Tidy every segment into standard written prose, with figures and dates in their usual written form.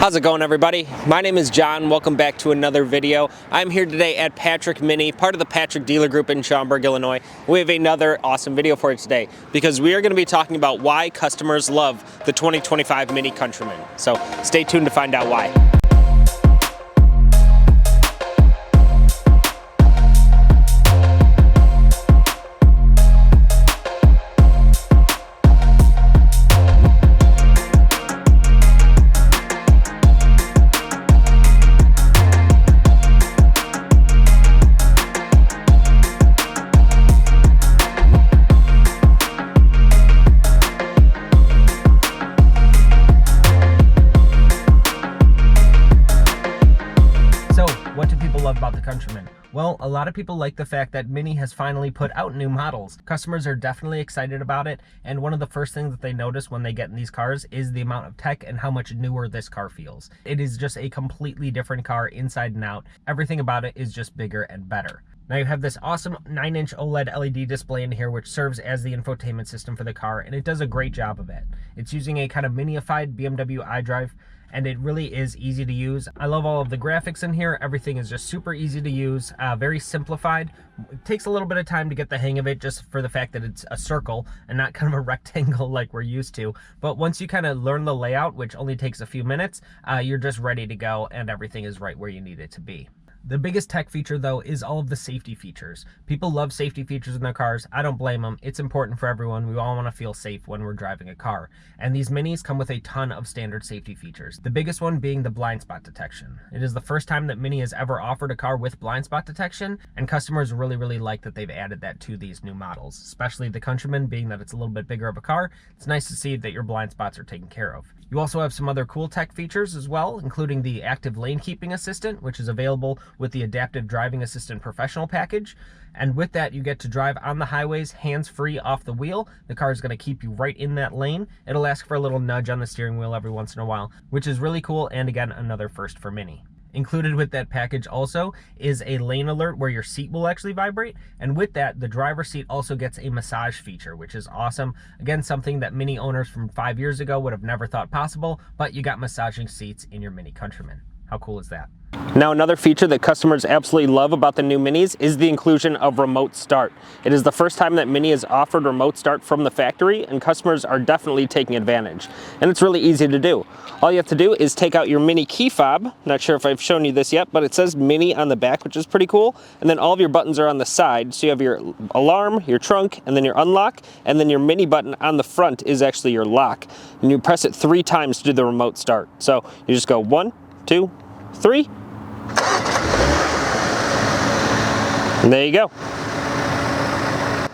How's it going, everybody? My name is John. Welcome back to another video. I'm here today at Patrick Mini, part of the Patrick Dealer Group in Schaumburg, Illinois. We have another awesome video for you today because we are going to be talking about why customers love the 2025 Mini Countryman. So stay tuned to find out why. What do people love about the Countryman? Well, a lot of people like the fact that Mini has finally put out new models. Customers are definitely excited about it, and one of the first things that they notice when they get in these cars is the amount of tech and how much newer this car feels. It is just a completely different car inside and out. Everything about it is just bigger and better. Now you have this awesome 9-inch OLED LED display in here, which serves as the infotainment system for the car, and it does a great job of it. It's using a kind of minified BMW iDrive, and it really is easy to use. I love all of the graphics in here. Everything is just super easy to use, very simplified. It takes a little bit of time to get the hang of it, just for the fact that it's a circle and not kind of a rectangle like we're used to. But once you kind of learn the layout, which only takes a few minutes, you're just ready to go and everything is right where you need it to be. The biggest tech feature, though, is all of the safety features. People love safety features in their cars. I don't blame them. It's important for everyone. We all want to feel safe when we're driving a car. And these Minis come with a ton of standard safety features. The biggest one being the blind spot detection. It is the first time that Mini has ever offered a car with blind spot detection, and customers really like that they've added that to these new models, especially the Countryman, being that it's a little bit bigger of a car. It's nice to see that your blind spots are taken care of. You also have some other cool tech features as well, including the active lane keeping assistant, which is available with the Adaptive Driving Assistant Professional package. And with that, you get to drive on the highways hands-free off the wheel. The car is going to keep you right in that lane. It'll ask for a little nudge on the steering wheel every once in a while, which is really cool, and again, another first for Mini. Included with that package also is a lane alert where your seat will actually vibrate. And with that, the driver's seat also gets a massage feature, which is awesome. Again, something that Mini owners from 5 years ago would have never thought possible, but you got massaging seats in your Mini Countryman. How cool is that? Now, another feature that customers absolutely love about the new Minis is the inclusion of remote start. It is the first time that Mini has offered remote start from the factory, and customers are definitely taking advantage. And it's really easy to do. All you have to do is take out your Mini key fob. Not sure if I've shown you this yet, but it says Mini on the back, which is pretty cool. And then all of your buttons are on the side. So you have your alarm, your trunk, and then your unlock. And then your Mini button on the front is actually your lock. And you press it 3 times to do the remote start. So you just go 1, 2, 3. And there you go.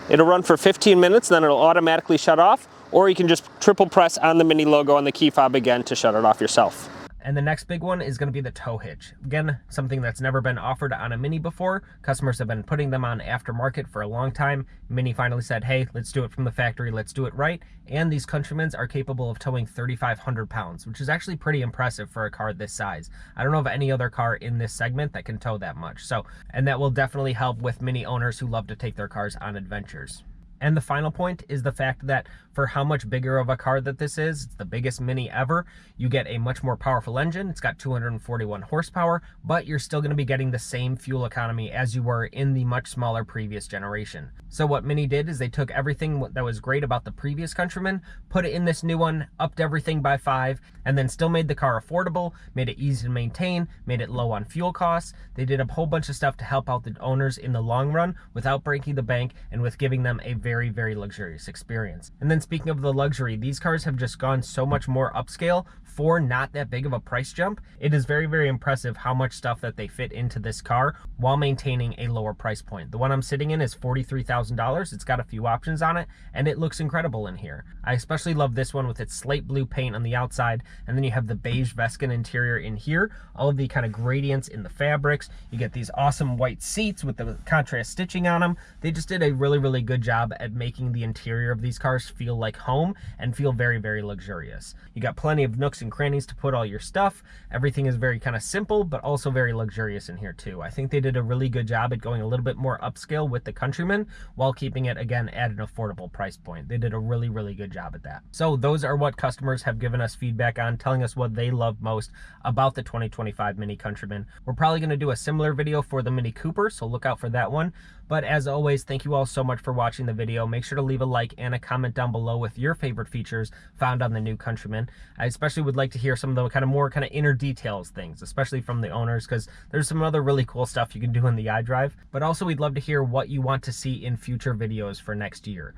It'll run for 15 minutes, then it'll automatically shut off, or you can just triple press on the Mini logo on the key fob again to shut it off yourself. And the next big one is going to be the tow hitch. Again, something that's never been offered on a Mini before. Customers have been putting them on aftermarket for a long time. Mini finally said, hey, let's do it from the factory, let's do it right. And these Countrymans are capable of towing 3,500 pounds, which is actually pretty impressive for a car this size. I don't know of any other car in this segment that can tow that much. And that will definitely help with Mini owners who love to take their cars on adventures. And the final point is the fact that for how much bigger of a car that this is, it's the biggest Mini ever, you get a much more powerful engine. It's got 241 horsepower, but you're still going to be getting the same fuel economy as you were in the much smaller previous generation. So what Mini did is they took everything that was great about the previous Countryman, put it in this new one, upped everything by 5, and then still made the car affordable, made it easy to maintain, made it low on fuel costs. They did a whole bunch of stuff to help out the owners in the long run without breaking the bank and with giving them a very luxurious experience. And then speaking of the luxury, these cars have just gone so much more upscale for not that big of a price jump. It is very impressive how much stuff that they fit into this car while maintaining a lower price point. The one I'm sitting in is $43,000. It's got a few options on it, and it looks incredible in here. I especially love this one with its slate blue paint on the outside, and then you have the beige Veskin interior in here, all of the kind of gradients in the fabrics. You get these awesome white seats with the contrast stitching on them. They just did a really good job at making the interior of these cars feel like home and feel very luxurious. You got plenty of nooks and crannies to put all your stuff. Everything is very kind of simple, but also very luxurious in here too. I think they did a really good job at going a little bit more upscale with the Countryman while keeping it, again, at an affordable price point. They did a really, really good job at that. So those are what customers have given us feedback on, telling us what they love most about the 2025 Mini Countryman. We're probably going to do a similar video for the Mini Cooper, so look out for that one. But as always, thank you all so much for watching the video. Make sure to leave a like and a comment down below with your favorite features found on the new Countryman. I especially would like to hear some of the more inner details things, especially from the owners, because there's some other really cool stuff you can do in the iDrive. But also we'd love to hear what you want to see in future videos for next year.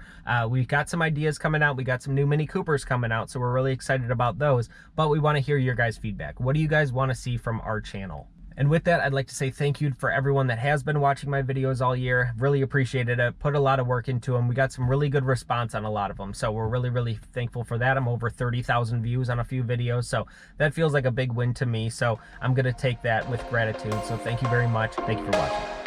We've got some ideas coming out. We got some new Mini Coopers coming out, so we're really excited about those. But we want to hear your guys' feedback. What do you guys want to see from our channel? And with that, I'd like to say thank you for everyone that has been watching my videos all year. Really appreciated it. Put a lot of work into them. We got some really good response on a lot of them. So we're really, really thankful for that. I'm over 30,000 views on a few videos. So that feels like a big win to me. So I'm going to take that with gratitude. So thank you very much. Thank you for watching.